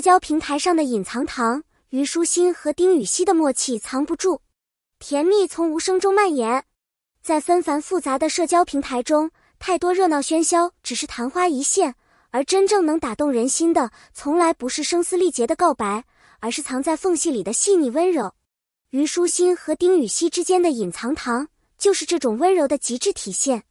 交平台上的隐藏糖，虞书欣和丁禹兮的默契藏不住，甜蜜从无声中蔓延。在纷繁复杂的社交平台中，太多热闹喧嚣只是昙花一现，而真正能打动人心的，从来不是声嘶力竭的告白，而是藏在缝隙里的细腻温柔。虞书欣和丁禹兮之间的隐藏糖，就是这种温柔的极致体现。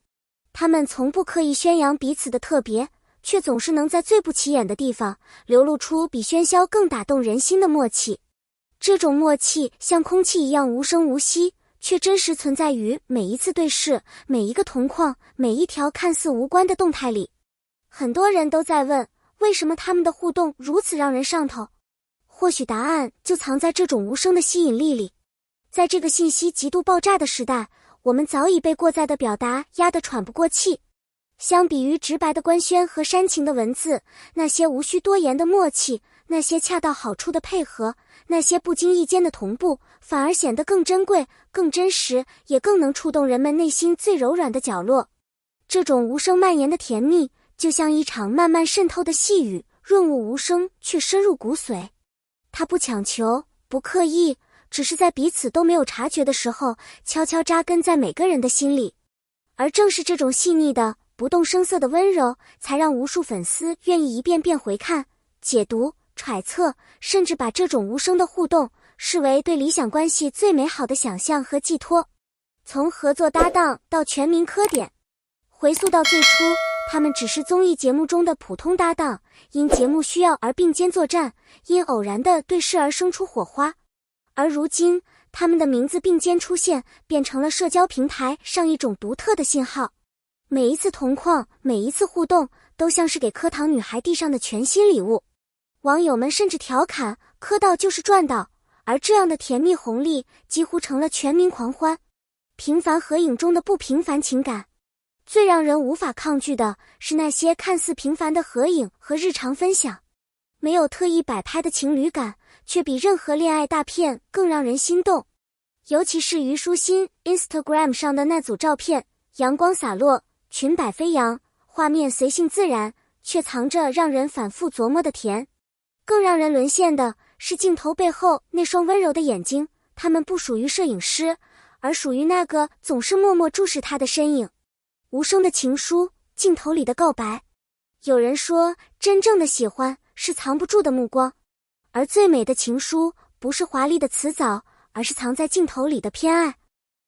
他们从不刻意宣扬彼此的特别，却总是能在最不起眼的地方流露出比喧嚣更打动人心的默契。这种默契像空气一样无声无息，却真实存在于每一次对视，每一个同框，每一条看似无关的动态里。很多人都在问，为什么他们的互动如此让人上头？或许答案就藏在这种无声的吸引力里。在这个信息极度爆炸的时代，我们早已被过载的表达压得喘不过气。相比于直白的官宣和煽情的文字，那些无需多言的默契，那些恰到好处的配合，那些不经意间的同步，反而显得更珍贵、更真实，也更能触动人们内心最柔软的角落。这种无声蔓延的甜蜜，就像一场慢慢渗透的细雨，润物无声，却深入骨髓。它不强求，不刻意，只是在彼此都没有察觉的时候，悄悄扎根在每个人的心里。而正是这种细腻的、不动声色的温柔，才让无数粉丝愿意一遍遍回看、解读、揣测，甚至把这种无声的互动视为对理想关系最美好的想象和寄托。从合作搭档到全民磕点，回溯到最初，他们只是综艺节目中的普通搭档，因节目需要而并肩作战，因偶然的对视而生出火花。而如今，他们的名字并肩出现，变成了社交平台上一种独特的信号。每一次同框，每一次互动，都像是给磕糖女孩递上的全新礼物。网友们甚至调侃，磕到就是赚到，而这样的甜蜜红利几乎成了全民狂欢。平凡合影中的不平凡情感，最让人无法抗拒的是那些看似平凡的合影和日常分享，没有特意摆拍的情侣感，却比任何恋爱大片更让人心动。尤其是虞书欣 Instagram 上的那组照片，阳光洒落，裙摆飞扬，画面随性自然，却藏着让人反复琢磨的甜。更让人沦陷的是镜头背后那双温柔的眼睛，他们不属于摄影师，而属于那个总是默默注视他的身影。无声的情书，镜头里的告白。有人说，真正的喜欢是藏不住的目光，而最美的情书不是华丽的辞藻，而是藏在镜头里的偏爱。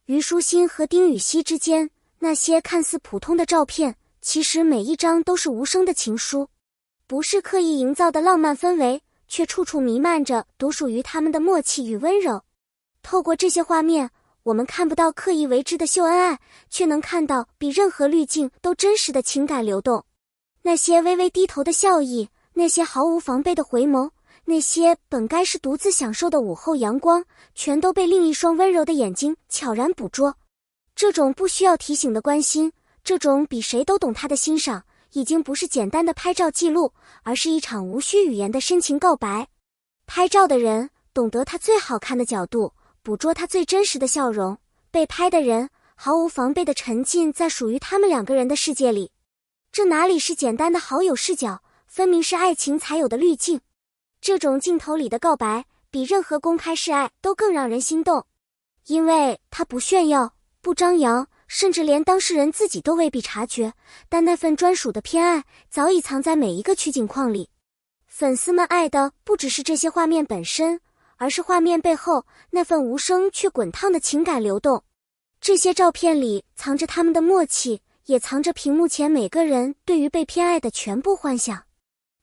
虞书欣和丁禹兮之间，那些看似普通的照片，其实每一张都是无声的情书，不是刻意营造的浪漫氛围，却处处弥漫着独属于他们的默契与温柔。透过这些画面，我们看不到刻意为之的秀恩爱，却能看到比任何滤镜都真实的情感流动。那些微微低头的笑意，那些毫无防备的回眸，那些本该是独自享受的午后阳光，全都被另一双温柔的眼睛悄然捕捉。这种不需要提醒的关心，这种比谁都懂他的欣赏，已经不是简单的拍照记录，而是一场无需语言的深情告白。拍照的人懂得他最好看的角度，捕捉他最真实的笑容，被拍的人毫无防备地沉浸在属于他们两个人的世界里。这哪里是简单的好友视角，分明是爱情才有的滤镜。这种镜头里的告白，比任何公开示爱都更让人心动，因为它不炫耀，不张扬，甚至连当事人自己都未必察觉，但那份专属的偏爱早已藏在每一个取景框里。粉丝们爱的不只是这些画面本身，而是画面背后那份无声却滚烫的情感流动。这些照片里藏着他们的默契，也藏着屏幕前每个人对于被偏爱的全部幻想。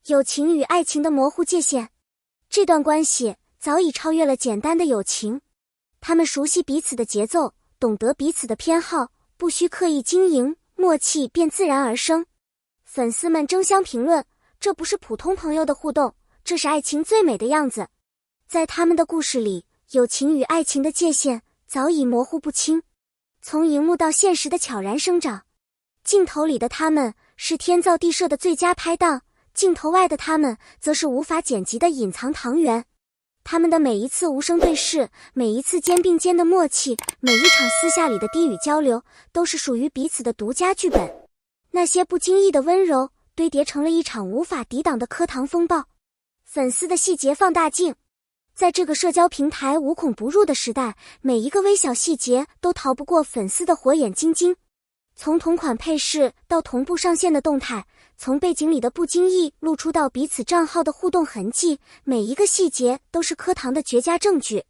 友情与爱情的模糊界限，这段关系早已超越了简单的友情。他们熟悉彼此的节奏，懂得彼此的偏好，不需刻意经营，默契便自然而生。粉丝们争相评论，这不是普通朋友的互动，这是爱情最美的样子。在他们的故事里，友情与爱情的界限早已模糊不清，从荧幕到现实的悄然生长。镜头里的他们是天造地设的最佳拍档，镜头外的他们则是无法剪辑的隐藏糖源。他们的每一次无声对视，每一次肩并肩的默契，每一场私下里的低语交流，都是属于彼此的独家剧本。那些不经意的温柔，堆叠成了一场无法抵挡的磕糖风暴。粉丝的细节放大镜。在这个社交平台无孔不入的时代，每一个微小细节都逃不过粉丝的火眼金睛。从同款配饰到同步上线的动态，从背景里的不经意露出到彼此账号的互动痕迹，每一个细节都是磕糖的绝佳证据。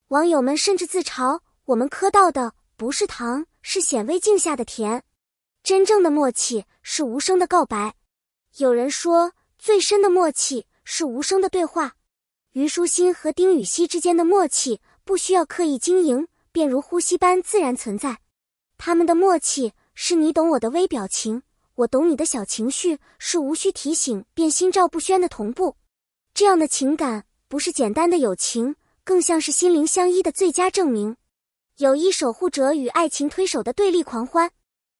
网友们甚至自嘲，我们磕到的不是糖，是显微镜下的甜。真正的默契是无声的告白。有人说，最深的默契是无声的对话。虞书欣和丁禹兮之间的默契不需要刻意经营，便如呼吸般自然存在。他们的默契是你懂我的微表情，我懂你的小情绪，是无需提醒便心照不宣的同步。这样的情感不是简单的友情，更像是心灵相依的最佳证明。友谊守护者与爱情推手的对立狂欢。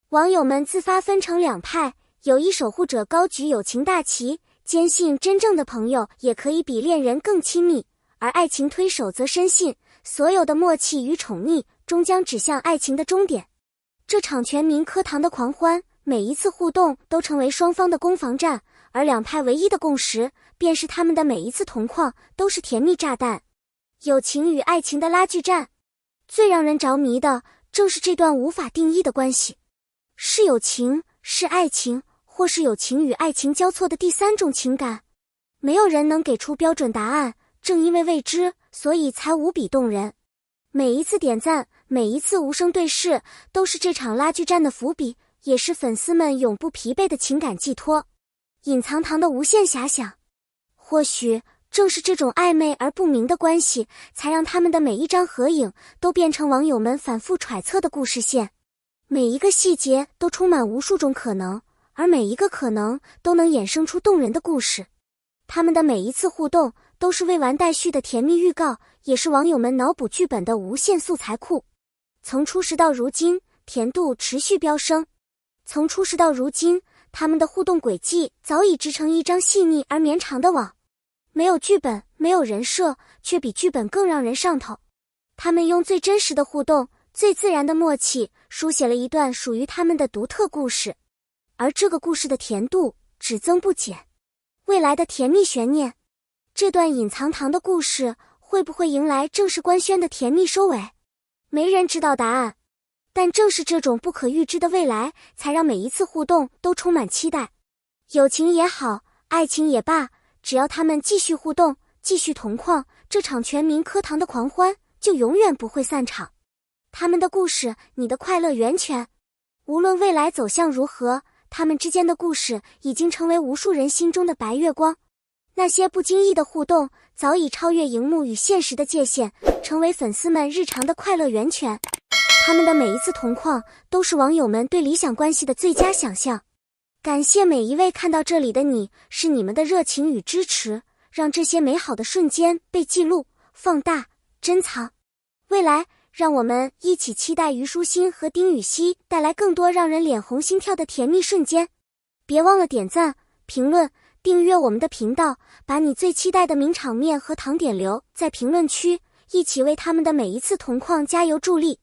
网友们自发分成两派，友谊守护者高举友情大旗，坚信真正的朋友也可以比恋人更亲密，而爱情推手则深信所有的默契与宠溺终将指向爱情的终点。这场全民磕糖的狂欢，每一次互动都成为双方的攻防战，而两派唯一的共识便是他们的每一次同框都是甜蜜炸弹。友情与爱情的拉锯战，最让人着迷的正是这段无法定义的关系。是友情，是爱情，或是友情与爱情交错的第三种情感？没有人能给出标准答案，正因为未知，所以才无比动人。每一次点赞，每一次无声对视，都是这场拉锯战的伏笔，也是粉丝们永不疲惫的情感寄托。隐藏糖的无限遐想，或许正是这种暧昧而不明的关系，才让他们的每一张合影都变成网友们反复揣测的故事线。每一个细节都充满无数种可能，而每一个可能都能衍生出动人的故事。他们的每一次互动都是未完待续的甜蜜预告，也是网友们脑补剧本的无限素材库。从初识到如今，甜度持续飙升。从初识到如今，他们的互动轨迹早已织成一张细腻而绵长的网。没有剧本，没有人设，却比剧本更让人上头。他们用最真实的互动，最自然的默契，书写了一段属于他们的独特故事。而这个故事的甜度只增不减。未来的甜蜜悬念，这段隐藏糖的故事会不会迎来正式官宣的甜蜜收尾？没人知道答案，但正是这种不可预知的未来，才让每一次互动都充满期待。友情也好，爱情也罢，只要他们继续互动，继续同框，这场全民磕糖的狂欢就永远不会散场。他们的故事，你的快乐源泉。无论未来走向如何，他们之间的故事已经成为无数人心中的白月光。那些不经意的互动早已超越荧幕与现实的界限，成为粉丝们日常的快乐源泉。他们的每一次同框都是网友们对理想关系的最佳想象。感谢每一位看到这里的你，是你们的热情与支持，让这些美好的瞬间被记录、放大、珍藏。未来，让我们一起期待虞书欣和丁禹兮带来更多让人脸红心跳的甜蜜瞬间。别忘了点赞、评论、订阅我们的频道，把你最期待的名场面和糖点留在评论区，一起为他们的每一次同框加油助力。